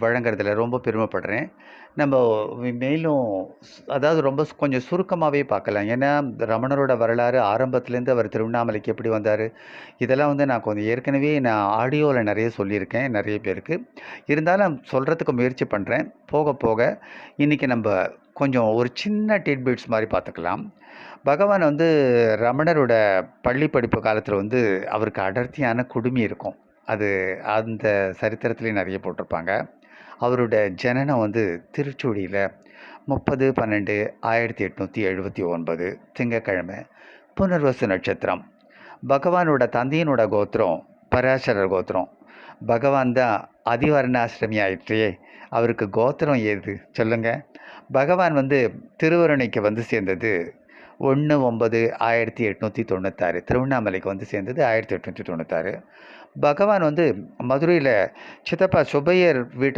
வழங்குறதுல ரொம்ப பெருமைப்படுறேன். நம்ப மேலும் அதாவது ரொம்ப கொஞ்சம் சுருக்கமாவே பார்க்கலாம். ஏன்னா, ரமணரோட வரலாறு ஆரம்பத்துலேருந்து அவர் திருவண்ணாமலைக்கு எப்படி வந்தாரு, இதெல்லாம் வந்து நான் கொஞ்சம் ஏற்கனவே நான் ஆடியோல நெறைய சொல்லியிருக்கேன், நெறைய பேருக்கு. இருந்தாலும் சொல்றதுக்கு முயற்சி பண்றேன். போக போக இன்னைக்கு நம்ப கொஞ்சம் ஒரு சின்ன டிட்பிட்ஸ் மாரி பார்த்துக்கலாம். பகவான் வந்து ரமணரோட பள்ளி படிப்பு காலத்தில வந்து அவருக்கு அடர்த்தியான குடுமி இருக்கும். அது அந்த சரித்திரத்திலேயும் நெறைய போட்டிருப்பாங்க. அவரோட ஜனனம் வந்து திருச்சுழியில 30/12/1879 திங்கட்கிழமை. புனர்வசு நட்சத்திரம். பகவானோட தந்தையினோட கோத்திரம் பராசரர் கோத்திரம். பகவான் தான் அதிவர்ணாசிரமி ஆயிற்றே! அவருக்கு கோத்திரம் ஏது சொல்லுங்க? பகவான் வந்து திருவருணைக்கு வந்து சேர்ந்தது 1/9/1896. திருவண்ணாமலைக்கு வந்து சேர்ந்தது 1896. பகவான் வந்து மதுரையில சித்தப்பா சுப்பையர் வீட்ட